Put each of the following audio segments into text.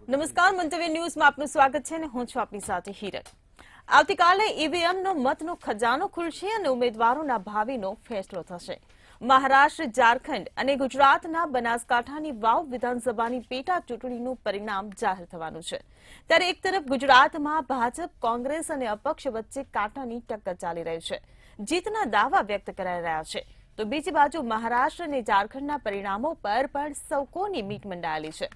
નમસ્કાર, મંતવ્ય ન્યૂઝમાં આપનું સ્વાગત છે અને હું છું આપની સાથે હિરલ। આવતીકાલે ઈવીએમનો મતનો ખજાનો ખુલશે અને ઉમેદવારોના ભાવિનો ફેસલો થશે। મહારાષ્ટ્ર, ઝારખંડ અને ગુજરાતના બનાસકાંઠાની વાવ વિધાનસભાની પેટા ચૂંટણીનું પરિણામ જાહેર થવાનું છે। ત્યારે એક તરફ ગુજરાતમાં ભાજપ, કોંગ્રેસ અને અપક્ષ વચ્ચે કાંટાની ટક્કર ચાલી રહી છે, જીતના દાવા વ્યક્ત કરાઈ રહ્યા છે, તો બીજી બાજુ મહારાષ્ટ્ર અને ઝારખંડના પરિણામો પર પણ સૌ કોની મીટ મંડાયેલી છે।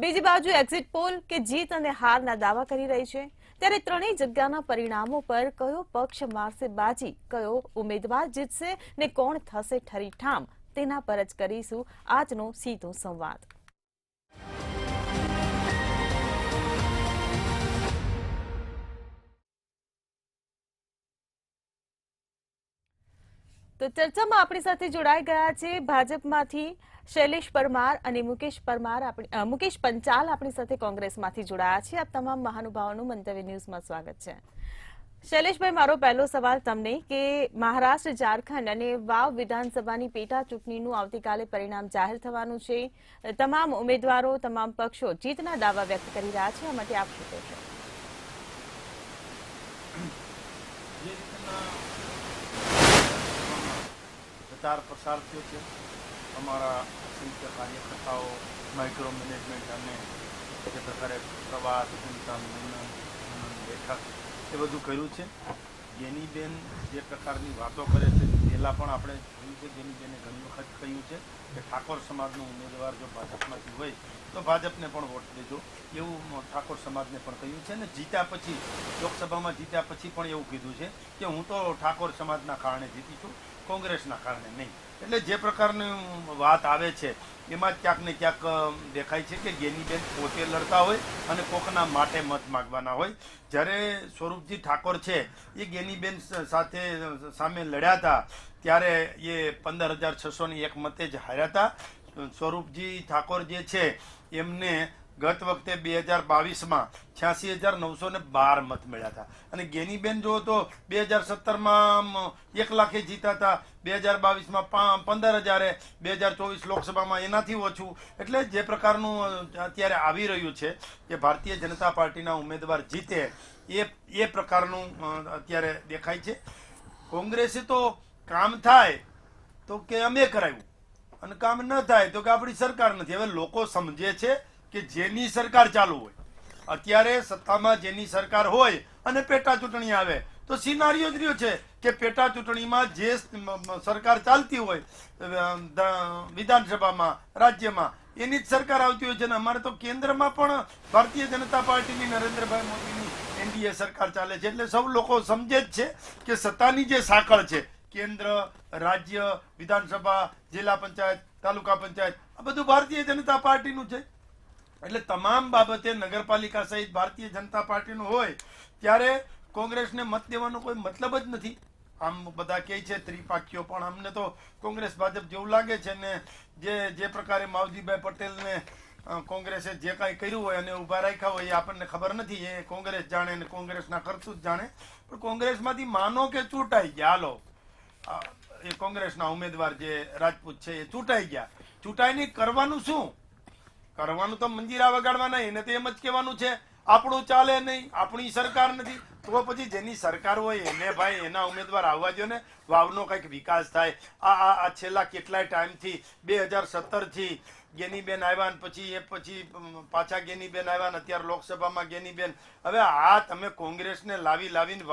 બીજી બાજુ એક્ઝિટ પોલ કે જીત અને હારના દાવા કરી રહી છે, ત્યારે ત્રણેય જગ્યાના પરિણામો પર કયો પક્ષ મારશે બાજી, કયો ઉમેદવાર જીતશે ને કોણ થશે ઠરીઠામ, તેના પર જ કરીશું આજનો સીધો સંવાદ। તો ચર્ચામાં આપણી સાથે જોડાઈ ગયા છે ભાજપમાંથી શૈલેષ પરમાર અને મુકેશ પંચાલ આપણી સાથે કોંગ્રેસમાંથી જોડાયા છે। આ તમામ મહાનુભાવોનું મંતવ્ય ન્યૂઝમાં સ્વાગત છે। શૈલેષભાઈ, મારો પહેલો સવાલ તમને કે મહારાષ્ટ્ર, ઝારખંડ અને વાવ વિધાનસભાની પેટા ચૂંટણીનું આવતીકાલે પરિણામ જાહેર થવાનું છે। તમામ ઉમેદવારો, તમામ પક્ષો જીતના દાવા વ્યક્ત કરી રહ્યા છે, આ માટે આપ શું કહેશો? પ્રચાર પ્રસાર થયો છે। અમારા અસંખ્ય કાર્યકર્તાઓ માઇક્રો મેનેજમેન્ટ અને જે પ્રકારે પ્રવાસ, ચિંતન, બેઠક એ બધું કર્યું છે। ગેનીબેન જે પ્રકારની વાતો કરે છે, પહેલાં પણ આપણે જોયું છે, ગેનીબેને ઘણી વખત કહ્યું છે કે ઠાકોર સમાજનો ઉમેદવાર જો ભાજપમાંથી હોય તો ભાજપને પણ વોટ દેજો, એવું ઠાકોર સમાજને પણ કહ્યું છે। અને જીત્યા પછી, લોકસભામાં જીત્યા પછી પણ એવું કીધું છે કે હું તો ઠાકોર સમાજના કારણે જીતી છું, કોંગ્રેસના કારણે નહીં। એટલે જે પ્રકારની વાત આવે છે એમાં ક્યાંક ને ક્યાંક દેખાય છે કે ગેનીબેન પોતે લડતા હોય અને કોકના માટે મત માગવાના હોય। જ્યારે સ્વરૂપજી ઠાકોર છે એ ગેનીબેન સાથે સામે લડ્યા હતા ત્યારે એ 15,601 મતે જ હાર્યા હતા। સ્વરૂપજી ઠાકોર જે છે એમને ગત વખતે 2022માં 86,912 મત મળ્યા હતા અને ગેનીબેન જો તો 2017માં 1 લાખે જીતા હતા, 2022માં 15,000, 2024 લોકસભામાં એનાથી ઓછું। એટલે જે પ્રકારનું અત્યારે આવી રહ્યું છે કે ભારતીય જનતા પાર્ટીના ઉમેદવાર જીતે એ પ્રકારનું અત્યારે દેખાય છે। કોંગ્રેસે તો કામ થાય તો કે અમે કરાવ્યું અને કામ ન થાય તો કે આપણી સરકાર નથી। હવે લોકો સમજે છે કે જેની સરકાર ચાલુ હોય, અત્યારે સત્તામાં જેની સરકાર હોય અને પેટા ચૂંટણી આવે તો સિનારીઓ જ રહ્યો છે કે પેટા ચૂંટણીમાં જે સરકાર ચાલતી હોય વિધાનસભામાં, રાજ્યમાં, એની જ સરકાર આવતી હોય છે। અને અમારે તો કેન્દ્રમાં પણ ભારતીય જનતા પાર્ટીની, નરેન્દ્રભાઈ મોદીની એનડીએ સરકાર ચાલે છે। એટલે સૌ લોકો સમજે જ છે કે સત્તાની જે સાંકળ છે, કેન્દ્ર, રાજ્ય, વિધાનસભા, જિલ્લા પંચાયત, તાલુકા પંચાયત, આ બધું ભારતીય જનતા પાર્ટીનું છે। એટલે તમામ બાબતે નગરપાલિકા સહિત ભારતીય જનતા પાર્ટીનું હોય ત્યારે કોંગ્રેસને મત દેવાનો કોઈ મતલબ જ નથી। આમ બધા કહે છે ત્રિપાખીઓ, પણ અમને તો કોંગ્રેસ ભાજપ જેવું લાગે છે ને જે પ્રકારે માવજીભાઈ પટેલને કોંગ્રેસે જે કાંઈ કર્યું હોય અને ઊભા રાખ્યા હોય એ આપણને ખબર નથી, એ કોંગ્રેસ જાણે ને કોંગ્રેસના કરતું જ જાણે। પણ કોંગ્રેસમાંથી માનો કે ચૂંટાઈ ગયા, હાલો એ કોંગ્રેસના ઉમેદવાર જે રાજપૂત છે એ ચૂંટાઈ ગયા, ચૂંટાઈને કરવાનું શું? કરવાનું તો મંજીરા વગાડવાના, એને તો એમ જ કહેવાનું છે આપણું ચાલે નહીં, આપણી સરકાર નથી। તો પછી જેની સરકાર હોય એને ભાઈ એના ઉમેદવાર આવવા દો ને, વાવનો કંઈક વિકાસ થાય। આ છેલ્લા કેટલાય ટાઈમથી 2017થી ગેનીબેન આવ્યા ને પછી પાછા ગેનીબેન આવ્યા ને અત્યારે લોકસભામાં ગેનીબેન। હવે આ તમે કોંગ્રેસને લાવીને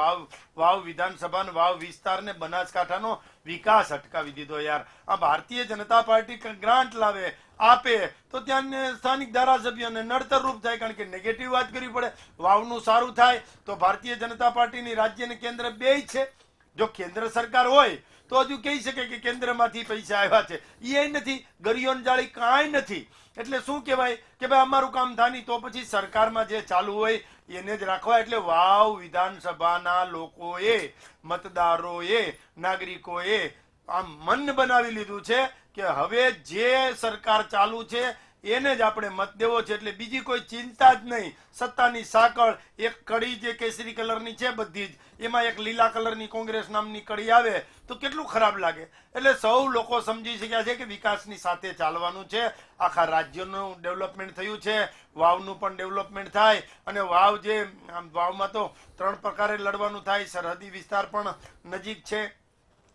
વાવ વિધાનસભાનો, વાવ વિસ્તારને, બનાસકાંઠાનો વિકાસ અટકાવી દીધો યાર। આ ભારતીય જનતા પાર્ટી ગ્રાન્ટ લાવે, આપે તો ત્યાં સ્થાનિક ધારાસભ્યોને નડતર રૂપ થાય, કારણ કે નેગેટિવ વાત કરવી પડે। વાવનું સારું થાય તો ભારતીય જનતા પાર્ટીની રાજ્ય અને કેન્દ્ર બેય છે। જો કેન્દ્ર સરકાર હોય તો હજુ કહી શકે કે કેન્દ્રમાંથી પૈસા આવ્યા છે, એ નથી, ગરિયોન જાળી કાંઈ નથી। એટલે શું કહેવાય કે ભાઈ અમારું કામ થાય નહીં, તો પછી સરકારમાં જે ચાલુ હોય એને જ રાખવા। એટલે વાવ વિધાનસભાના લોકોએ, મતદારોએ, નાગરિકોએ આમ મન બનાવી લીધું છે કે હવે જે સરકાર ચાલુ છે એને જ આપણે મત દેવો છે. એટલે બીજી કોઈ ચિંતા જ નહીં. સત્તાની સાંકળ એક કડી જે કેસરી કલરની છે બધી જ, એમાં એક લીલા કલરની કોંગ્રેસ નામની કડી આવે તો કેટલું ખરાબ લાગે. એટલે સૌ લોકો સમજી શક્યા છે કે વિકાસની સાથે ચાલવાનું છે. આખા રાજ્યનું ડેવલપમેન્ટ થયું છે, વાવનું પણ ડેવલપમેન્ટ થાય. અને વાવ જે વાવમાં તો 3 પ્રકારે લડવાનું થાય. સરહદી વિસ્તાર પણ નજીક છે,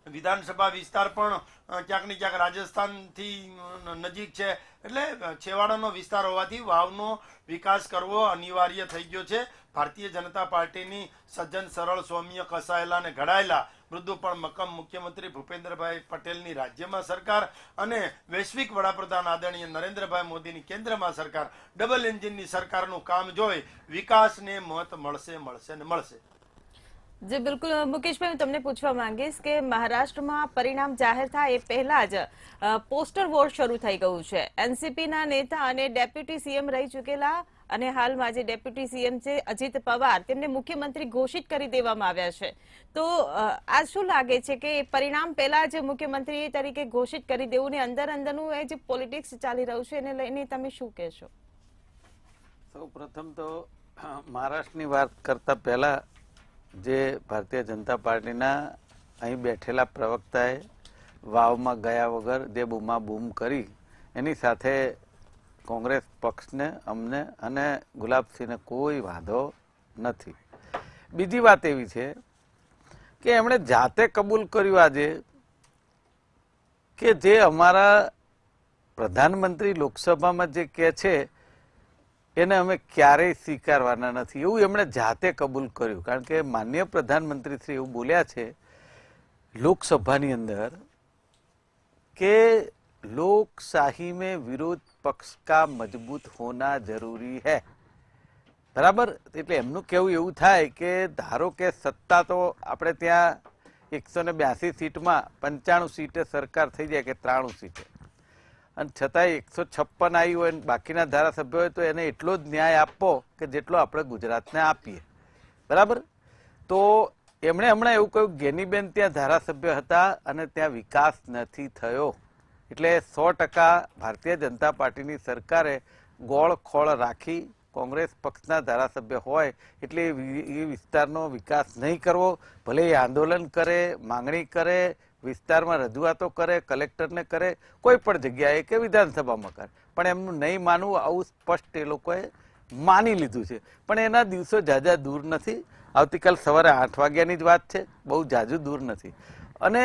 વિધાનસભા વિસ્તાર પણ ક્યાંક ને ક્યાંક રાજસ્થાનથી નજીક છે. એટલે છેવાડાનો વિસ્તાર હોવાથી વાવનો વિકાસ કરવો અનિવાર્ય થઈ ગયો છે. ભારતીય જનતા પાર્ટીની સજ્જન સરળ સૌમ્ય કસાયેલા અને ઘડાયેલા મૃદુ પણ મક્કમ મુખ્યમંત્રી ભૂપેન્દ્રભાઈ પટેલની રાજ્યમાં સરકાર અને વૈશ્વિક વડાપ્રધાન આદરણીય નરેન્દ્રભાઈ મોદીની કેન્દ્રમાં સરકાર, ડબલ એન્જિનની સરકારનું કામ જોઈ વિકાસને મત મળશે મળશે ને મળશે. જી બિલકુલ. મુકેશભાઈ, હું તમને પૂછવા માંગીશ કે મહારાષ્ટ્રમાં પરિણામ જાહેર થાય એ પહેલા જ પોસ્ટર વોર શરૂ થઈ ગયું છે. એનસીપીના નેતા અને ડેપ્યુટી સીએમ રહી ચૂકેલા અને હાલમાં જે ડેપ્યુટી સીએમ છે અજીત પવાર, તેમને મુખ્યમંત્રી ઘોષિત કરી દેવામાં આવ્યા છે. તો આ શું લાગે છે કે પરિણામ પહેલા જ મુખ્યમંત્રી તરીકે ઘોષિત કરી દેવું ને અંદર અંદરનું એ જે પોલિટિક્સ ચાલી રહ્યું છે એને લઈને તમે શું કહેશો? સૌ પ્રથમ તો મહારાષ્ટ્રની વાત કરતા પહેલા જે ભારતીય જનતા પાર્ટીના અહીં બેઠેલા પ્રવક્તાએ વાવમાં ગયા વગર જે બૂમાબૂમ કરી એની સાથે કોંગ્રેસ પક્ષને, અમને અને ગુલાબસિંહને કોઈ વાંધો નથી. બીજી વાત એવી છે કે એમણે જાતે કબૂલ કર્યું આજે કે જે અમારા પ્રધાનમંત્રી લોકસભામાં જે કહે છે એને અમે ક્યારેય સ્વીકારવાના નથી, એવું એમણે જાતે કબૂલ કર્યું. કારણ કે માનનીય પ્રધાનમંત્રી શ્રી એવું બોલ્યા છે લોકસભાની અંદર કે લોકશાહી में વિરોધ પક્ષ કા મજબૂત હોના જરૂરી है. બરાબર? એટલે એમનું કહેવું એવું થાય કે ધારો કે સત્તા તો આપણે ત્યાં 182 સીટમાં 95 સીટે સરકાર થઈ જાય કે 93 સીટે, અને છતાંય 156 આવી હોય ને બાકીના ધારાસભ્યો હોય તો એને એટલો જ ન્યાય આપવો કે જેટલો આપણે ગુજરાતને આપીએ. બરાબર? તો એમણે હમણાં એવું કહ્યું, ગેનીબેન ત્યાં ધારાસભ્ય હતા અને ત્યાં વિકાસ નથી થયો. એટલે 100% ભારતીય જનતા પાર્ટીની સરકારે ગોળ ખોળ રાખી કોંગ્રેસ પક્ષના ધારાસભ્ય હોય એટલે એ વિસ્તારનો વિકાસ નહીં કરવો. ભલે એ આંદોલન કરે, માંગણી કરે, વિસ્તારમાં રજૂઆતો કરે, કલેક્ટરને કરે, કોઈ પણ જગ્યાએ કે વિધાનસભામાં કરે, પણ એમનું નહીં માનવું આવું સ્પષ્ટ એ લોકોએ માની લીધું છે. પણ એના દિવસો ઝાઝા દૂર નથી. આવતીકાલ સવારે 8 વાગ્યાની જ વાત છે, બહુ ઝાઝું દૂર નથી. અને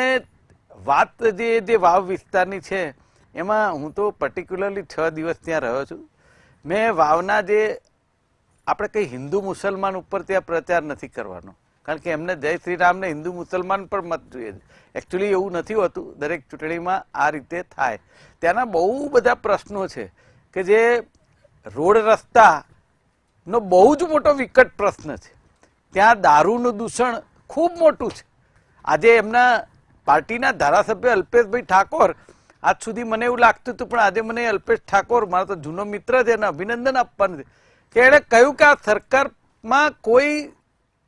વાત જે વાવ વિસ્તારની છે એમાં હું તો પર્ટિક્યુલરલી 6 દિવસ ત્યાં રહ્યો છું. મેં વાવના જે આપણે કંઈ હિન્દુ મુસલમાન ઉપર ત્યાં પ્રચાર નથી કરવાનો, કારણ કે એમને જય શ્રી રામને હિન્દુ મુસલમાન પર મત જોઈએ. એકચ્યુઅલી એવું નથી હોતું, દરેક ચૂંટણીમાં આ રીતે થાય. ત્યાંના બહુ બધા પ્રશ્નો છે કે જે રોડ રસ્તાનો બહુ જ મોટો વિકટ પ્રશ્ન છે. ત્યાં દારૂનું દૂષણ ખૂબ મોટું છે. આજે એમના પાર્ટીના ધારાસભ્ય અલ્પેશભાઈ ઠાકોર, આજ સુધી મને એવું લાગતું હતું પણ આજે મને અલ્પેશ ઠાકોર મારો તો જૂનો મિત્ર છે અને અભિનંદન આપવાનું છે કે એણે કહ્યું કે આ સરકારમાં કોઈ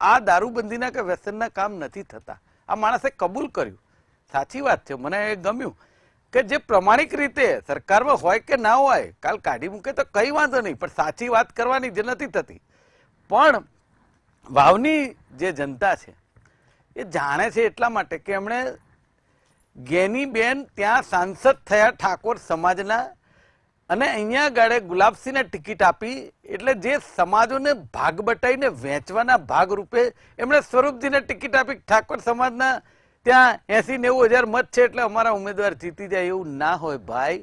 આ દારૂબંધીના કે વ્યસનના કામ નથી થતા. આ માણસે કબૂલ કર્યું. સાચી વાત છે, મને એ ગમ્યું કે જે પ્રમાણિક રીતે સરકારમાં હોય કે ના હોય, કાલ કાઢી મૂકે તો કઈ વાંધો નહીં, પણ સાચી વાત કરવાની જે નથી થતી. પણ વાવની જે જનતા છે એ જાણે છે એટલા માટે કે એમણે ગેનીબેન ત્યાં સાંસદ થયા ઠાકોર સમાજના અને અહીંયા ગાળે ગુલાબસિંહને ટિકિટ આપી. એટલે જે સમાજોને ભાગ બટાઈને વેચવાના ભાગરૂપે એમણે સ્વરૂપજીને ટિકિટ આપી. ઠાકોર સમાજના ત્યાં 80-90 હજાર મત છે એટલે અમારા ઉમેદવાર જીતી જાય એવું ના હોય ભાઈ.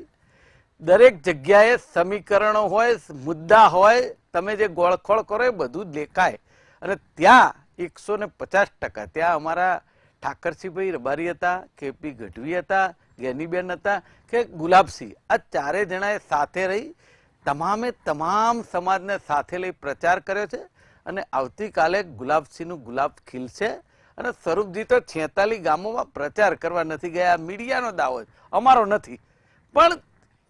દરેક જગ્યાએ સમીકરણો હોય, મુદ્દા હોય, તમે જે ગોળખોળ કરો એ બધું જ દેખાય. અને ત્યાં 150% ત્યાં અમારા ઠાકરસિંહભાઈ રબારી હતા, કેપી ગઢવી હતા, ગેનીબેન હતા કે ગુલાબસિંહ, આ 4 જણાએ સાથે રહી તમામ સમાજને સાથે લઈ પ્રચાર કર્યો છે. અને આવતીકાલે ગુલાબસિંહનું ગુલાબ ખીલશે. અને સ્વરૂપજી તો 46 ગામોમાં પ્રચાર કરવા નથી ગયા. મીડિયાનો દાવો અમારો નથી. પણ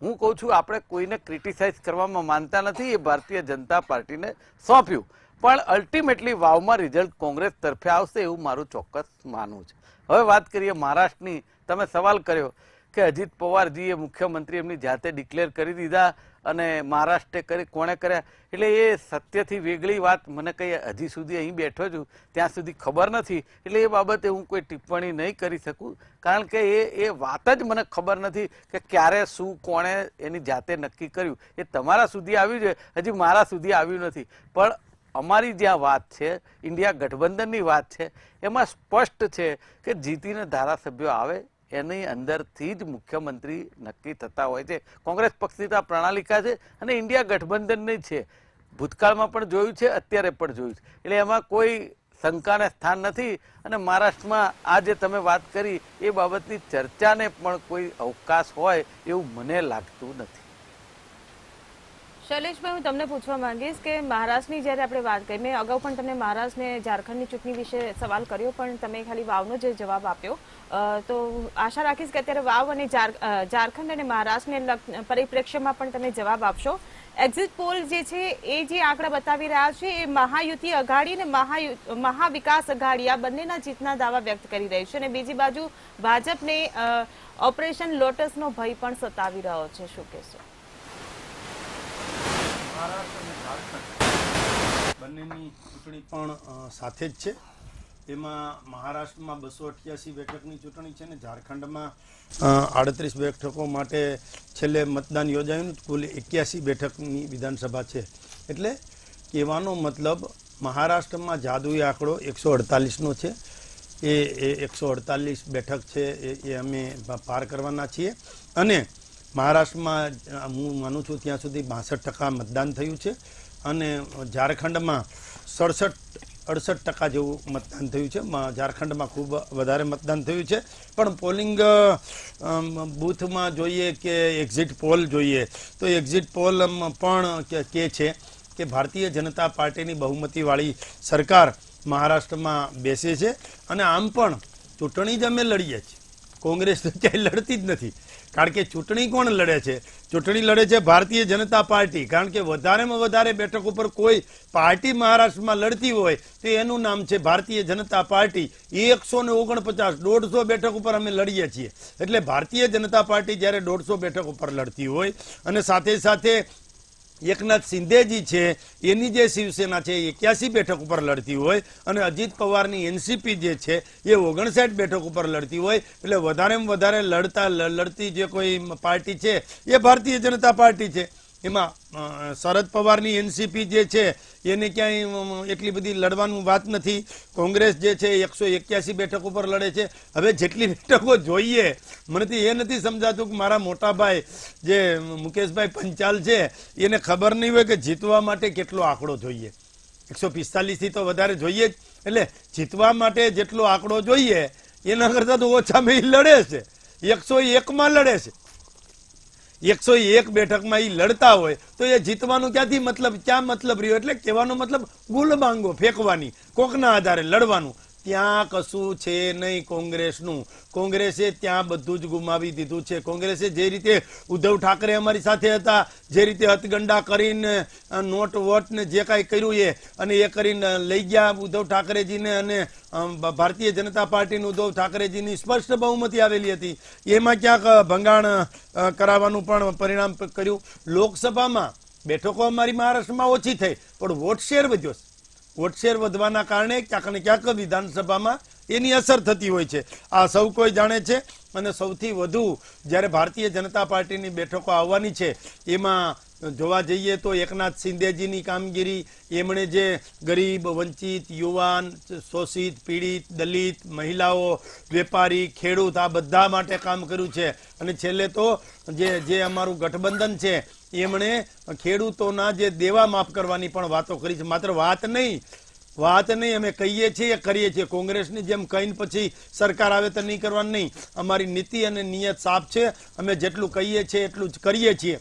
હું કહું છું આપણે કોઈને ક્રિટિસાઇઝ કરવામાં માનતા નથી, એ ભારતીય જનતા પાર્ટીને સોંપ્યું. પણ અલ્ટિમેટલી વાવમાં રિઝલ્ટ કોંગ્રેસ તરફે આવશે એવું મારું ચોક્કસ માનવું છે. હવે વાત કરીએ મહારાષ્ટ્રની. તમે સવાલ કર્યો કે અજીત પવારજીએ મુખ્યમંત્રી એમની જાતે ડિક્લેર કરી દીધા અને મહારાષ્ટ્રે કરી કોણે કર્યા, એટલે એ સત્યથી વેગળી વાત મને કંઈ હજી સુધી અહીં બેઠો છું ત્યાં સુધી ખબર નથી, એટલે એ બાબતે હું કોઈ ટિપ્પણી નહીં કરી શકું, કારણ કે એ વાત જ મને ખબર નથી કે ક્યારે શું કોણે એની જાતે નક્કી કર્યું. એ તમારા સુધી આવ્યું છે, હજી મારા સુધી આવ્યું નથી. પણ અમારી જ્યાં વાત છે, ઇન્ડિયા ગઠબંધનની વાત છે, એમાં સ્પષ્ટ છે કે જીતીને ધારાસભ્યો આવે એની અંદરથી જ મુખ્યમંત્રી નક્કી થતા હોય છે. કોંગ્રેસ પક્ષની તો આ પ્રણાલિકા છે અને ઇન્ડિયા ગઠબંધનની છે. ભૂતકાળમાં પણ જોયું છે, અત્યારે પણ જોયું છે, એટલે એમાં કોઈ શંકાને સ્થાન નથી. અને મહારાષ્ટ્રમાં આ જે તમે વાત કરી એ બાબતની ચર્ચાને પણ કોઈ અવકાશ હોય એવું મને લાગતું નથી. શૈલેષભાઈ, હું તમને પૂછવા માંગીશ કે મહારાષ્ટ્રની જ્યારે આપણે વાત કરી, મેં અગાઉ પણ તમને મહારાષ્ટ્ર ને ઝારખંડની ચૂંટણી વિશે સવાલ કર્યો, પણ તમે ખાલી વાવનો જે જવાબ આપ્યો. તો આશા રાખીશ કે અત્યારે વાવ અને ઝારખંડ અને મહારાષ્ટ્રને પરિપ્રેક્ષ્યમાં પણ તમે જવાબ આપશો. એક્ઝિટ પોલ જે છે એ જે આંકડા બતાવી રહ્યા છે એ મહાયુતિ અઘાડી અને મહાવિકાસ અઘાડી આ બંનેના જીતના દાવા વ્યક્ત કરી રહી છે, અને બીજી બાજુ ભાજપને ઓપરેશન લોટસનો ભય પણ સતાવી રહ્યો છે. શું કહેશો? મહારાષ્ટ્ર અને ઝારખંડ બંનેની ચૂંટણી પણ સાથે જ છે. એમાં મહારાષ્ટ્રમાં 288 બેઠકની ચૂંટણી છે ને ઝારખંડમાં 38 બેઠકો માટે છેલ્લે મતદાન યોજાયું. કુલ 81 બેઠકની વિધાનસભા છે. એટલે કહેવાનો મતલબ મહારાષ્ટ્રમાં જાદુઈ આંકડો 148નો છે. એ 148 બેઠક છે એ અમે પાર કરવાના છીએ. અને મહારાષ્ટ્રમાં હું માનું છું ત્યાં સુધી 62% મતદાન થયું છે અને ઝારખંડમાં 68% જેવું મતદાન થયું છે. ઝારખંડમાં ખૂબ વધારે મતદાન થયું છે. પણ પોલિંગ બૂથમાં જોઈએ કે એક્ઝિટ પોલ જોઈએ તો એક્ઝિટ પોલ પણ કે છે કે ભારતીય જનતા પાર્ટીની બહુમતીવાળી સરકાર મહારાષ્ટ્રમાં બેસે છે. અને આમ પણ ચૂંટણી જ અમે લડીએ છીએ, કોંગ્રેસ તો ક્યાંય લડતી જ નથી. કારણ કે ચૂંટણી કોણ લડે છે? ચૂંટણી લડે છે ભારતીય જનતા પાર્ટી. કારણ કે વધારેમાં વધારે બેઠક ઉપર કોઈ પાર્ટી મહારાષ્ટ્રમાં લડતી હોય તો એનું નામ છે ભારતીય જનતા પાર્ટી. 149 150 બેઠક ઉપર અમે લડીએ છીએ. એટલે ભારતીય જનતા પાર્ટી જ્યારે 150 બેઠક ઉપર લડતી હોય અને સાથે સાથે એકનાથ શિંદેજી છે એની જે શિવસેના છે 81 બેઠક ઉપર લડતી હોય અને અજીત પવારની એનસીપી જે છે એ 59 બેઠક ઉપર લડતી હોય, એટલે વધારેમાં વધારે લડતી જે કોઈ પાર્ટી છે એ ભારતીય જનતા પાર્ટી છે. એમાં શરદ પવારની એનસીપી જે છે એને ક્યાંય એટલી બધી લડવાનું વાત નથી. કોંગ્રેસ જે છે 181 બેઠક ઉપર લડે છે. હવે જેટલી બેઠકો જોઈએ મને તો એ નથી સમજાતું કે મારા મોટા ભાઈ જે મુકેશભાઈ પંચાલ છે એને ખબર નહીં હોય કે જીતવા માટે કેટલો આંકડો જોઈએ. 145 થી તો વધારે જોઈએ જ. એટલે જીતવા માટે જેટલો આંકડો જોઈએ એના કરતાં તો ઓછામાં લડે છે. 101માં લડે છે. 101 બેઠકમાં એ લડતા હોય તો એ જીતવાનું ક્યાં મતલબ રહ્યો? એટલે કહેવાનો મતલબ ગુલબાંગો ફેંકવાની, કોકના આધારે લડવાનું. ત્યાં કશું છે નહીં કોંગ્રેસનું. કોંગ્રેસે ત્યાં બધું જ ગુમાવી દીધું છે. કોંગ્રેસે જે રીતે ઉદ્ધવ ઠાકરે અમારી સાથે હતા, જે રીતે હથગંડા કરીને નોટ વોટ ને જે કાંઈ કર્યું અને એ કરીને લઈ ગયા ઉદ્ધવ ઠાકરેજીને, અને ભારતીય જનતા પાર્ટીનું ઉદ્ધવ ઠાકરેજીની સ્પષ્ટ બહુમતી આવેલી હતી. એમાં ક્યાંક ભંગાણ કરાવવાનું પણ પરિણામ કર્યું. લોકસભામાં બેઠકો અમારી મહારાષ્ટ્રમાં ઓછી થઈ પણ વોટ શેર વધ્યો છે. વોટ શેર વધવાના કારણે ક્યાંક ને ક્યાંક વિધાનસભામાં એની અસર થતી હોય છે. આ સૌ કોઈ જાણે છે. અને સૌથી વધુ જ્યારે ભારતીય જનતા પાર્ટીની બેઠકો આવવાની છે એમાં જોવા જઈએ તો એકનાથ શિંદેજીની કામગીરી, એમણે જે ગરીબ, વંચિત, યુવાન, શોષિત, પીડિત, દલિત, મહિલાઓ, વેપારી, ખેડૂત આ બધા માટે કામ કર્યું છે. અને છેલ્લે તો જે અમારું ગઠબંધન છે એમણે ખેડૂતોના જે દેવા માફ કરવાની પણ વાતો કરી છે. માત્ર વાત નહીં અમે કહીએ છીએ, કરીએ છીએ. કોંગ્રેસની જેમ કહીને પછી સરકાર આવે તો નહીં કરવાનું નહીં. અમારી નીતિ અને નિયત સાફ છે. અમે જેટલું કહીએ છીએ એટલું જ કરીએ છીએ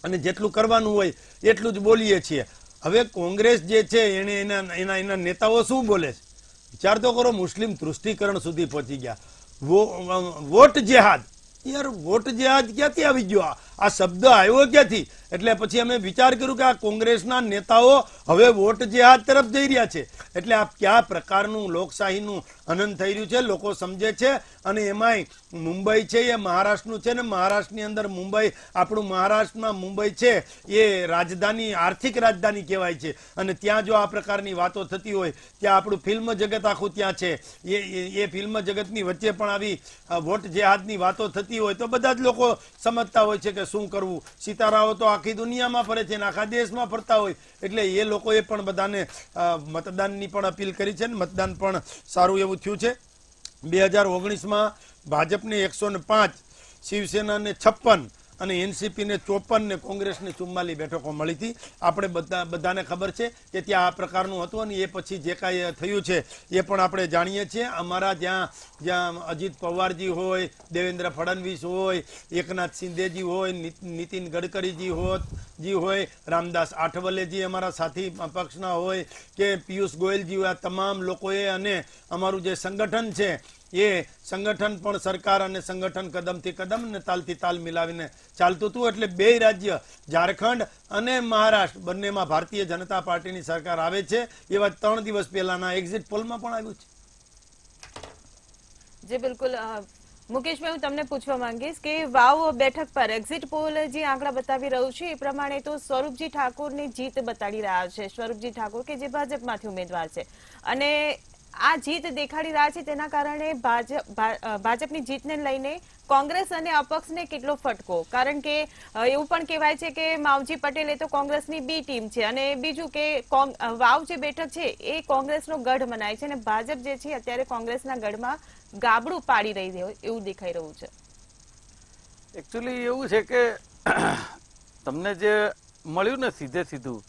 અને જેટલું કરવાનું હોય એટલું જ બોલીએ છીએ. હવે કોંગ્રેસ જે છે એને એના નેતાઓ શું બોલે છે વિચાર તો કરો. મુસ્લિમ તૃષ્ટિકરણ સુધી પહોંચી ગયા. વોટ જેહાદ. યાર વોટ જેહાદ ક્યાંથી આવી ગયો? આ શબ્દ આવ્યો ક્યાંથી? એટલે પછી અમે વિચાર કર્યું કે આ કોંગ્રેસના નેતાઓ હવે વોટ જેહાદ તરફ જઈ રહ્યા છે, એટલે આ કયા પ્રકારનું લોકશાહીનું હનન થઈ રહ્યું છે લોકો સમજે છે. અને એમાંય મુંબઈ છે એ મહારાષ્ટ્રનું છે, ને મહારાષ્ટ્રની અંદર મુંબઈ, આપણું મહારાષ્ટ્રમાં મુંબઈ છે એ રાજધાની, આર્થિક રાજધાની કહેવાય છે. અને ત્યાં જો આ પ્રકારની વાતો થતી હોય, ત્યાં આપણું ફિલ્મ જગત આખું ત્યાં છે, એ ફિલ્મ જગતની વચ્ચે પણ આવી વોટ જેહાદની વાતો થતી હોય તો બધા જ લોકો સમજતા હોય છે કે શું કરવું. સિતારાઓ તો આખી દુનિયામાં ફરે છે ને આખા દેશમાં ફરતા હોય, એટલે એ લોકોએ પણ બધાને મતદાનની પણ અપીલ કરી છે, ને મતદાન પણ સારું એવું થયું છે. 2019માં ભાજપને 105, શિવસેનાને 56 અને એનસીપીને 54 ને કોંગ્રેસને 44 બેઠકો મળી હતી. આપણે બધાને ખબર છે કે ત્યાં આ પ્રકારનું હતું, અને એ પછી જે કાંઈ થયું છે એ પણ આપણે જાણીએ છીએ. અમારા જ્યાં અજીત પવારજી હોય, દેવેન્દ્ર ફડણવીસ હોય, એકનાથ શિંદેજી હોય, નીતિન ગડકરીજી હોય, રામદાસ આઠવલેજી અમારા સાથી પક્ષના હોય, કે પિયુષ ગોયલજી હોય, આ તમામ લોકોએ, અને અમારું જે સંગઠન છે એ સંગઠન પણ સરકાર અને સંગઠન કદમથી કદમ ને તાલથી તાલ મિલાવીને ચાલતું હતું. એટલે બે રાજ્ય ઝારખંડ અને મહારાષ્ટ્ર બંનેમાં ભારતીય જનતા પાર્ટીની સરકાર આવે છે, એવા 3 દિવસ પહેલાના એક્ઝિટ પોલમાં પણ આવ્યું છે. જી બિલકુલ. મુકેશભાઈ, હું તમને પૂછવા માંગીશ કે વાવ બેઠક પર એક્ઝિટ પોલ જે આંકડા બતાવી રહ્યું છે એ પ્રમાણે તો સ્વરૂપજી ઠાકોરની જીત બતાડી રહ્યા છે. સ્વરૂપજી ઠાકોર કે જે ભાજપમાંથી ઉમેદવાર છે, અને આ જીત દેખાડી રહ્યા છે, તેના કારણે ભાજપની જીતને લઈને કોંગ્રેસ અને અપક્ષને કેટલો ફટકો? કારણ કે એવું પણ કહેવાય છે કે માવજી પટેલ એ તો કોંગ્રેસની બી ટીમ છે, અને બીજું કે વાવ જે બેઠક છે એ કોંગ્રેસનો ગઢ મનાય છે, અને ભાજપ જે છે અત્યારે કોંગ્રેસના ગઢમાં ગાબડું પાડી રહી હોય એવું દેખાઈ રહ્યું છે. એકચ્યુઅલી એવું છે કે તમને જે મળ્યું ને સીધે સીધું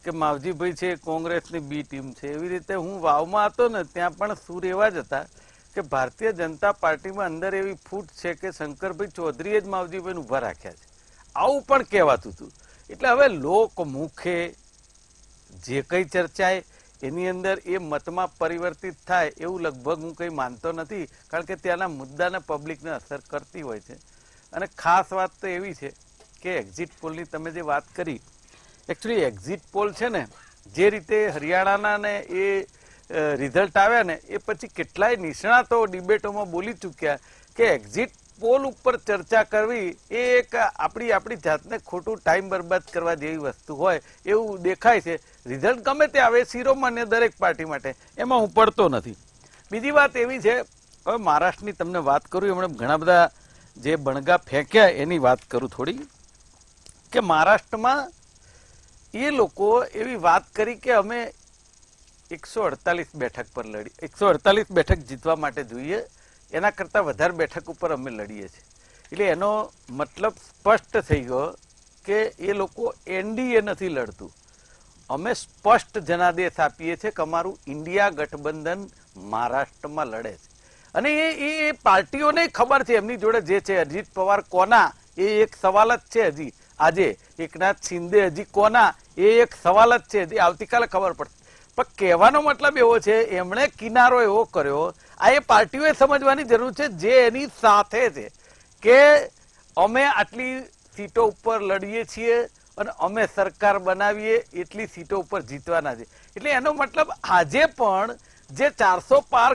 કે માવજીભાઈ છે કોંગ્રેસની બી ટીમ છે, એવી રીતે હું વાવમાં હતો ને ત્યાં પણ સૂર એવા જ હતા કે ભારતીય જનતા પાર્ટીમાં અંદર એવી ફૂટ છે કે શંકરભાઈ ચૌધરીએ જ માવજીભાઈને ઊભા રાખ્યા છે, આવું પણ કહેવાતું હતું. એટલે હવે લોકમુખે જે કંઈ ચર્ચાય એની અંદર એ મતમાં પરિવર્તિત થાય એવું લગભગ હું કંઈ માનતો નથી, કારણ કે ત્યાંના મુદ્દાને પબ્લિકને અસર કરતી હોય છે. અને ખાસ વાત તો એવી છે કે એક્ઝિટ પોલની તમે જે વાત કરી, એકચ્યુઅલી એક્ઝિટ પોલ છે ને જે રીતે હરિયાણાના ને એ રિઝલ્ટ આવ્યા ને એ પછી કેટલાય નિષ્ણાતો ડિબેટોમાં બોલી ચૂક્યા કે એક્ઝિટ પોલ ઉપર ચર્ચા કરવી એ એક આપણી જાતને ખોટું ટાઈમ બરબાદ કરવા જેવી વસ્તુ હોય એવું દેખાય છે. રિઝલ્ટ ગમે તે આવે શિરોમાન્ય દરેક પાર્ટી માટે, એમાં હું પડતો નથી. બીજી વાત એવી છે, હવે મહારાષ્ટ્રની તમને વાત કરું, એમણે ઘણા બધા જે બણગા ફેંક્યા એની વાત કરું થોડી, કે મહારાષ્ટ્રમાં એ લોકો એવી વાત કરી કે અમે 148 બેઠક પર લડી, 148 બેઠક જીતવા માટે જોઈએ, એના કરતાં વધારે બેઠક ઉપર અમે લડીએ છીએ. એટલે એનો મતલબ સ્પષ્ટ થઈ ગયો કે એ લોકો એનડીએ નથી લડતું, અમે સ્પષ્ટ જનાદેશ આપીએ છીએ કે અમારું ઇન્ડિયા ગઠબંધન મહારાષ્ટ્રમાં લડે છે. અને એ પાર્ટીઓને ખબર છે એમની જોડે જે છે, અજીત પવાર કોના એ એક સવાલ જ છે, હજી આજે એકનાથ શિંદે હજી કોના એ એક સવાલ જ છે, આવતીકાલે ખબર પડશે. પણ કહેવાનો મતલબ એવો છે એમણે કિનારો એવો કર્યો, આ એ પાર્ટીઓએ સમજવાની જરૂર છે જે એની સાથે છે કે અમે આટલી સીટો ઉપર લડીએ છીએ અને અમે સરકાર બનાવીએ એટલી સીટો ઉપર જીતવાના છે. એટલે એનો મતલબ આજે પણ જે 400 પાર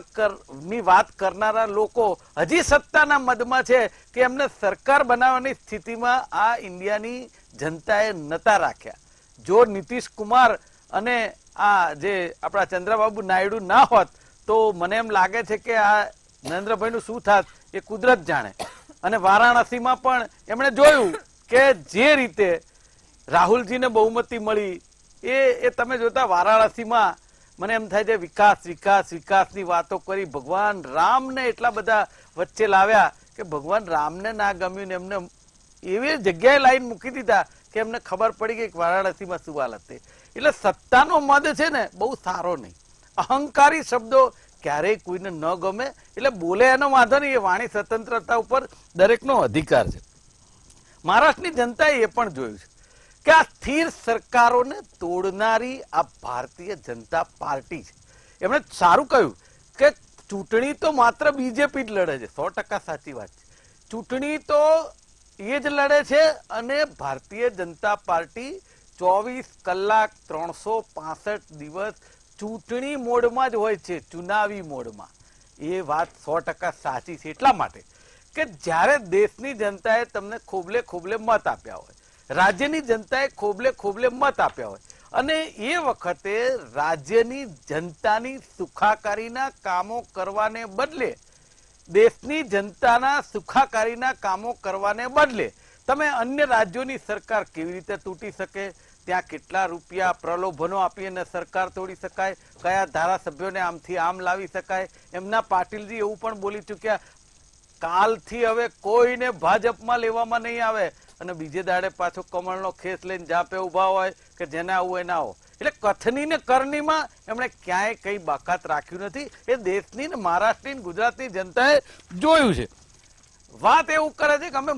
ની વાત કરનારા લોકો હજી સત્તાના મદમાં છે કે એમને સરકાર બનાવવાની સ્થિતિમાં આ ઇન્ડિયાની જનતાએ નતા રાખ્યા. જો નીતિશ કુમાર અને આ જે આપણા ચંદ્રબાબુ નાયડુ ના હોત તો મને એમ લાગે છે કે આ નરેન્દ્રભાઈનું શું થાત એ કુદરત જાણે. અને વારાણસીમાં પણ એમણે જોયું કે જે રીતે રાહુલજીને બહુમતી મળી એ તમે જોતા વારાણસીમાં મને એમ થાય છે વિકાસની વાતો કરી, ભગવાન રામને એટલા બધા વચ્ચે લાવ્યા કે ભગવાન રામને ના ગમ્યું ને એમને એવી જગ્યાએ લાઈન મૂકી દીધા કે એમને ખબર પડી ગઈ કે વારાણસીમાં શું હાલત છે. એટલે સત્તાનો મદ છે ને બહુ સારો નહીં, અહંકારી શબ્દો ક્યારેય કોઈને ન ગમે, એટલે બોલે એનો વાંધો નહીં, એ વાણી સ્વતંત્રતા ઉપર દરેકનો અધિકાર છે. મહારાષ્ટ્રની જનતાએ એ પણ જોયું છે કે આ સ્થિર સરકારોને તોડનારી આ ભારતીય જનતા પાર્ટી છે. એમણે સારું કહ્યું કે ચૂંટણી તો માત્ર બીજેપી જ લડે છે, 100% સાચી વાત છે. ચૂંટણી તો એ જ લડે છે અને ભારતીય જનતા પાર્ટી 24 કલાક 365 દિવસ ચૂંટણી મોડમાં જ હોય છે, ચુનાવી મોડમાં. એ વાત 100% સાચી છે. એટલા માટે કે જ્યારે દેશની જનતાએ તમને ખોબલે ખોબલે મત આપ્યા હોય, રાજ્યની જનતાએ ખોબલે ખોબલે મત આપ્યા હોય અને એ વખતે રાજ્યની જનતાની સુખાકારીના કામો કરવાને બદલે, દેશની જનતાના સુખાકારીના કામો કરવાને બદલે તમે અન્ય રાજ્યોની સરકાર કેવી રીતે તૂટી શકે, ત્યાં કેટલા રૂપિયા પ્રલોભનો આપીને સરકાર તોડી શકાય, કયા ધારાસભ્યોને આમથી આમ લાવી શકાય. એમના પાટીલજી એવું પણ બોલી ચૂક્યા, કાલથી હવે કોઈને ભાજપમાં લેવામાં નહીં આવે અને બીજે દાડે પાછો કમળનો ખેસ લઈને જાપે ઉભા હોય કે જેને આવું એને આવો. એટલે કથની ને કરણીમાં એમણે ક્યાંય કઈ બાકાત રાખ્યું નથી. એ દેશની ને મહારાષ્ટ્રની ગુજરાતની જનતાએ જોયું છે. વાત એવું કરે છે કે અમે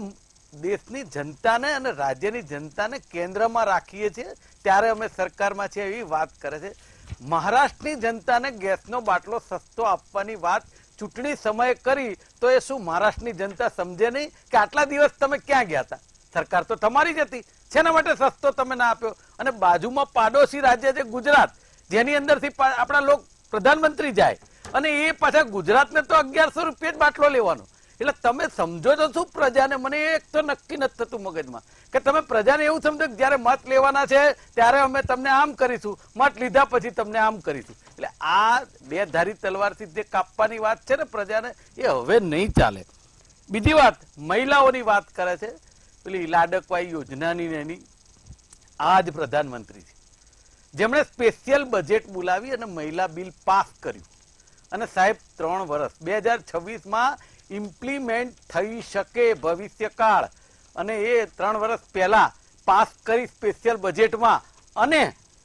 દેશની જનતાને અને રાજ્યની જનતાને કેન્દ્રમાં રાખીએ છીએ ત્યારે અમે સરકારમાં છીએ, એવી વાત કરે છે. મહારાષ્ટ્રની જનતાને ગેસનો બાટલો સસ્તો આપવાની વાત ચૂંટણી સમયે કરી તો એ શું મહારાષ્ટ્રની જનતા સમજે નહીં કે આટલા દિવસ તમે ક્યાં ગયા હતા? સરકાર તો તમારી જ હતી, શેના માટે સસ્તો તમે ના આપ્યો? અને બાજુમાં પાડોશી રાજ્ય છે ગુજરાત, જેની અંદરથી આપણા લોક પ્રધાનમંત્રી જાય અને એ પાછા ગુજરાતને તો 1100 રૂપિયા જ બાટલો લેવાનો. એટલે તમે સમજો છો શું પ્રજાને? મને એક તો નક્કી નથી થતું મગજમાં કે તમે પ્રજાને એવું સમજો કે જયારે મત લેવાના છે ત્યારે અમે તમને આમ કરીશું, મત લીધા પછી તમને આમ કરીશું. એટલે આ બે ધારી તલવારથી જે કાપવાની વાત છે ને પ્રજાને, એ હવે નહીં ચાલે. બીજી વાત, મહિલાઓની વાત કરે છે, પેલી લાડકવાઈ યોજનાની એની. આ જ પ્રધાનમંત્રી છે જેમણે સ્પેશિયલ બજેટ બોલાવી અને મહિલા બિલ પાસ કર્યું અને સાહેબ 3 વર્ષ 2026માં ઇમ્પ્લિમેન્ટ થઈ શકે ભવિષ્યકાળ, અને એ 3 વર્ષ પહેલા પાસ કરી સ્પેશિયલ બજેટમાં. અને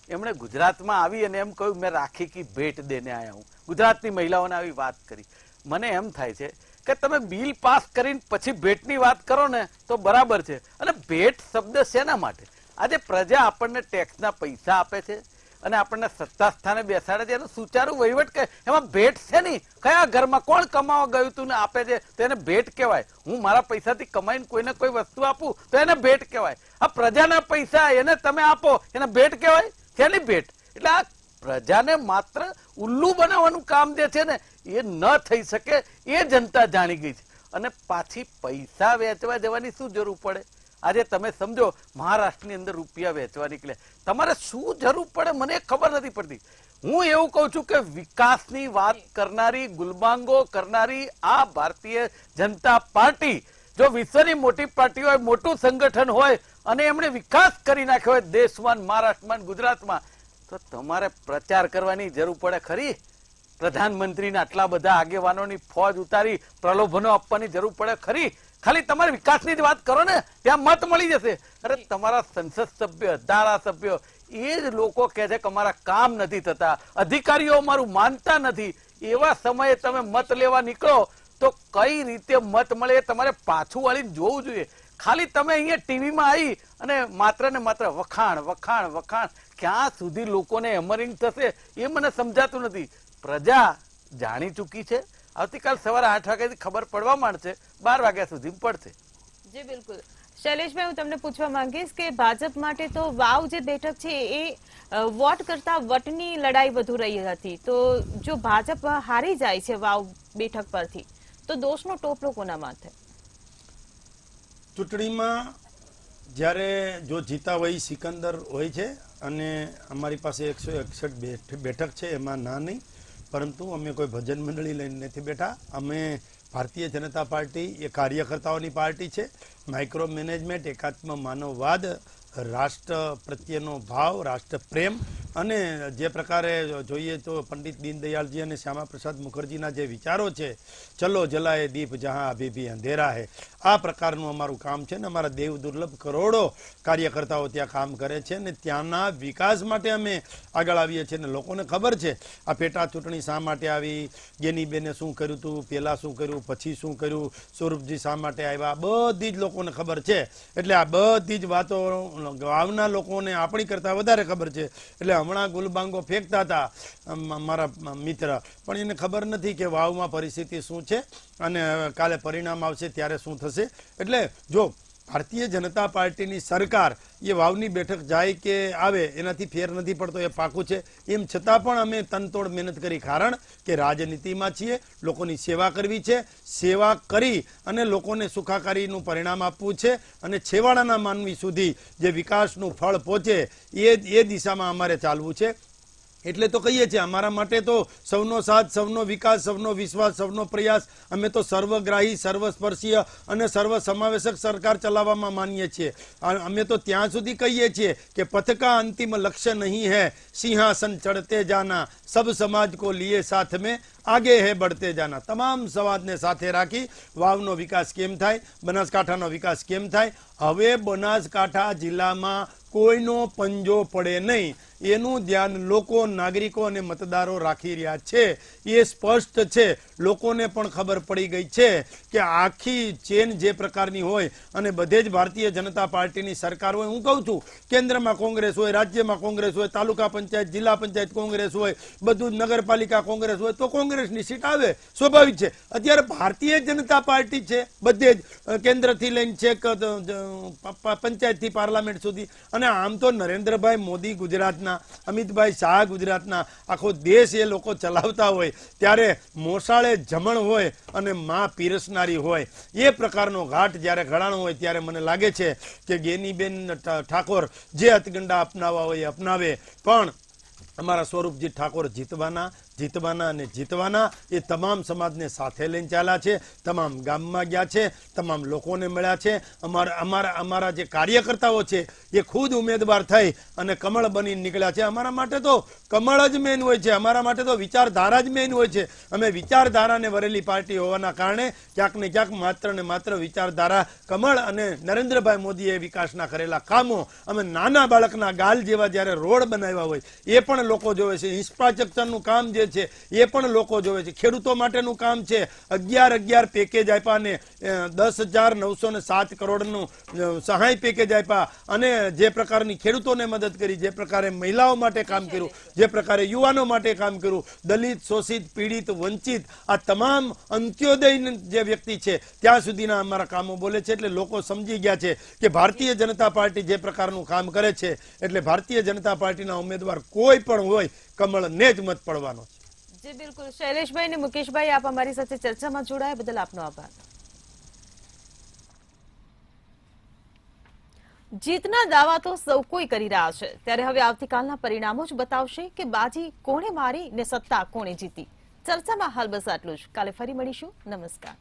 એમણે ગુજરાતમાં આવી અને એમ કહ્યું મેં રાખી કી ભેટ દેને આયા હું. ગુજરાતની મહિલાઓને આવી વાત કરી. મને એમ થાય છે કે તમે બિલ પાસ કરીને પછી ભેટની વાત કરો ને તો બરાબર છે. અને ભેટ શબ્દ શેના માટે? આજે પ્રજા આપણને ટેક્સના પૈસા આપે છે અને આપણને સત્તા સ્થાને બેસાડે છે, એનો સુચારું વહીવટ કહે. એમાં ભેટ છે નહીં. કયા ઘરમાં કોણ કમાવા ગયું તું ને આપે છે તો એને ભેટ કહેવાય. હું મારા પૈસાથી કમાઈને કોઈને કોઈ વસ્તુ આપું તો એને ભેટ કહેવાય. આ પ્રજાના પૈસા એને તમે આપો એને ભેટ કહેવાય? શેની ભેટ? એટલે આ પ્રજાને માત્ર ઉલ્લુ બનાવવાનું કામ જે છે ને એ ન થઈ શકે એ જનતા જાણી ગઈ છે. અને પાછી પૈસા વેચવા જવાની શું જરૂર પડે? આજે તમે સમજો મહારાષ્ટ્રની અંદર રૂપિયા વેચવા નીકળ્યા, તમારે શું જરૂર પડે મને ખબર નથી પડતી. હું એવું કહું છું કે વિકાસની વાત કરનારી, ગુલબાંગો કરનારી આ ભારતીય જનતા પાર્ટી જો વિશ્વની મોટી પાર્ટી હોય, મોટું સંગઠન હોય અને એમણે વિકાસ કરી નાખ્યો હોય દેશમાં, મહારાષ્ટ્રમાં, ગુજરાતમાં, તો તમારે પ્રચાર કરવાની જરૂર પડે ખરી? પ્રધાનમંત્રીને આટલા બધા આગેવાનોની ફોજ ઉતારી પ્રલોભનો આપવાની જરૂર પડે ખરી? ખાલી તમારે વિકાસની જ વાત કરો ને, ત્યાં મત મળી જશે. અરે તમારા સંસદ સભ્ય, ધારાસભ્ય એ જ લોકો કહે છે કે અમારા કામ નથી થતા, અધિકારીઓ અમારું માનતા નથી. એવા સમયે તમે મત લેવા નીકળો તો કઈ રીતે મત મળે એ તમારે પાછું વાળીને જોવું જોઈએ. ખાલી તમે અહીંયા ટીવીમાં આવી અને માત્ર ને માત્ર વખાણ વખાણ વખાણ, ક્યાં સુધી લોકોને હેમરિંગ થશે એ મને સમજાતું નથી. પ્રજા જાણી ચૂકી છે. આવતીકાલ સવારે 8 વાગ્યાથી ખબર પડવા માંડશે, 12 વાગ્યા સુધી પડશે. જી બિલકુલ. શૈલેષભાઈ, હું તમને પૂછવા માંગીશ કે ભાજપ માટે તો વાવ જે બેઠક છે એ વોટ કરતા વટની લડાઈ વધુ રહી હતી, તો જો ભાજપ હારી જાય છે વાવ બેઠક પરથી તો દોષનો ટોપલો કોના માથે? ચૂંટણીમાં જ્યારે જો જીતા હોય સિકંદર હોય છે અને અમારી પાસે 161 બેઠક છે, એમાં ના નહીં, પરંતુ અમે કોઈ ભજન મંડળી લઈને નથી બેઠા. અમે ભારતીય જનતા પાર્ટી એ કાર્યકર્તાઓની પાર્ટી છે. માઇક્રો મેનેજમેન્ટ, એકાત્મ માનવવાદ, રાષ્ટ્ર પ્રત્યેનો ભાવ, રાષ્ટ્ર પ્રેમ અને જે પ્રકારે જોઈએ તો પંડિત દીનદયાળજી અને શ્યામા પ્રસાદ મુખર્જીના જે વિચારો છે, ચલો જલાએ દીપ જહાં અભી ભી અંધેરા હે, આ પ્રકારનું અમારું કામ છે. ને અમારા દેવ દુર્લભ કરોડો કાર્યકર્તાઓ ત્યાં કામ કરે છે ને ત્યાંના વિકાસ માટે અમે આગળ આવીએ છીએ. ને લોકોને ખબર છે આ પેટા ચૂંટણી શા માટે આવી, ગેનીબેને શું કર્યું હતું, પહેલાં શું કર્યું, પછી શું કર્યું, સ્વરૂપજી શા માટે આવ્યા, બધી જ લોકોને ખબર છે. એટલે આ બધી જ વાતો ગામના લોકોને આપણી કરતાં વધારે ખબર છે. એટલે હમણાં ગુલબાંગો ફેંકતા હતા મારા મિત્ર, પણ એને ખબર નથી કે વાવમાં પરિસ્થિતિ શું છે અને કાલે પરિણામ આવશે ત્યારે શું થશે. એટલે જો ભારતીય જનતા પાર્ટીની સરકાર એ વાવની બેઠક જાય કે આવે એનાથી ફેર નથી પડતો, એ પાકું છે. એમ છતાં પણ અમે તનતોડ મહેનત કરી, કારણ કે રાજનીતિમાં છીએ, લોકોની સેવા કરવી છે, સેવા કરી અને લોકોને સુખાકારીનું પરિણામ આપવું છે અને છેવાડાના માનવી સુધી જે વિકાસનું ફળ પહોંચે એ દિશામાં અમારે ચાલવું છે. એટલે તો કહીએ છીએ, અમારા માટે તો સૌનો સાથ, સૌનો વિકાસ, સૌનો વિશ્વાસ, સૌનો પ્રયાસ. અમે તો સર્વગ્રાહી, સર્વસ્પર્શીય અને સર્વ સમાવેશક સરકાર ચલાવવામાં માનીએ છીએ. અમે તો ત્યાં સુધી કહીએ છીએ કે પથ કા અંતિમ લક્ષ્ય નહીં है સિંહાસન ચढ़ते जाना, सब समाज को लिए साथ में આગે હે બઢતે જાના. તમામ સમાજને સાથે રાખી વાવનો વિકાસ કેમ થાય, બનાસકાંઠાનો વિકાસ કેમ થાય. હવે બનાસકાંઠા જિલ્લામાં કોઈનો પંજો પડે નહીં એનું ધ્યાન લોકો, નાગરિકો અને મતદારો રાખી રહ્યા છે. એ સ્પષ્ટ છે, લોકોને પણ ખબર પડી ગઈ છે કે આખી ચેન જે પ્રકારની હોય અને બધે જ ભારતીય જનતા પાર્ટીની સરકાર હોય. હું કહું છું, કેન્દ્રમાં કોંગ્રેસ હોય, રાજ્યમાં કોંગ્રેસ હોય, તાલુકા પંચાયત, જિલ્લા પંચાયત કોંગ્રેસ હોય, બધું જ નગરપાલિકા કોંગ્રેસ હોય, તો કોંગ્રેસની સીટ આવે, સ્વાભાવિક છે. અત્યારે ભારતીય જનતા પાર્ટી છે બધે જ, કેન્દ્રથી લઈને છેક પંચાયતથી પાર્લામેન્ટ સુધી. અને આમ તો નરેન્દ્રભાઈ મોદી ગુજરાતના, અમિતભાઈ શાહ ગુજરાતના, આખો દેશ એ લોકો ચલાવતા હોય ત્યારે મોસાળે જમણ હોય અને માં પીરસનારી હોય, એ પ્રકારનો ઘાટ જ્યારે ઘડાણો હોય ત્યારે મને લાગે છે કે ગેનીબેન ઠાકોર જે હથગંડા અપનાવવા હોય એ અપનાવે, પણ અમારા સ્વરૂપજી ઠાકોર જીતવાના અને જીતવાના. એ તમામ સમાજને સાથે લઈને ચાલ્યા છે, તમામ ગામમાં ગયા છે, તમામ લોકોને મળ્યા છે. અમારા જે કાર્યકર્તાઓ છે એ ખુદ ઉમેદવાર થઈ અને કમળ બની નીકળ્યા છે. અમારા માટે તો કમળ જ મેન હોય છે, અમારા માટે તો વિચારધારા જ મેન હોય છે. અમે વિચારધારાને વરેલી પાર્ટી હોવાના કારણે ક્યાંક ને ક્યાંક માત્ર ને માત્ર વિચારધારા, કમળ અને નરેન્દ્રભાઈ મોદીએ વિકાસના કરેલા કામો, અમે નાના બાળકના ગાલ જેવા જ્યારે રોડ બનાવ્યા હોય એ પણ લોકો જોવે છે. ઇન્ફ્રાસ્ટ્રક્ચરનું કામ જે છે એ પણ લોકો જોવે છે. ખેડૂતો માટેનું કામ છે, 11 પેકેજ આપ્યા ને 10,907 કરોડનું સહાય પેકેજ આપ્યા અને જે પ્રકારની ખેડૂતોને મદદ કરી, જે પ્રકારે મહિલાઓ માટે કામ કર્યું, જે પ્રકારે યુવાનો માટે કામ કર્યું, દલિત, શોષિત, પીડિત, વંચિત, આ તમામ અંત્યોદય જે વ્યક્તિ છે ત્યાં સુધીના અમારા કામો બોલે છે. એટલે લોકો સમજી ગયા છે કે ભારતીય જનતા પાર્ટી જે પ્રકારનું કામ કરે છે એટલે ભારતીય જનતા પાર્ટીના ઉમેદવાર કોઈ પણ હોય, કમળને જ મત પડવાનો છે. જી બિલકુલ. શૈલેષભાઈ અને મુકેશભાઈ, આપ અમારી સાથે ચર્ચામાં જોડાયા બદલ આપનો આભાર. જીતના દાવા તો સૌ કોઈ કરી રહ્યા છે, ત્યારે હવે આવતીકાલના પરિણામો જ બતાવશે કે બાજી કોણે મારી ને સત્તા કોણે જીતી. ચર્ચામાં હાલ બસ આટલું જ. કાલે ફરી મળીશું. નમસ્કાર.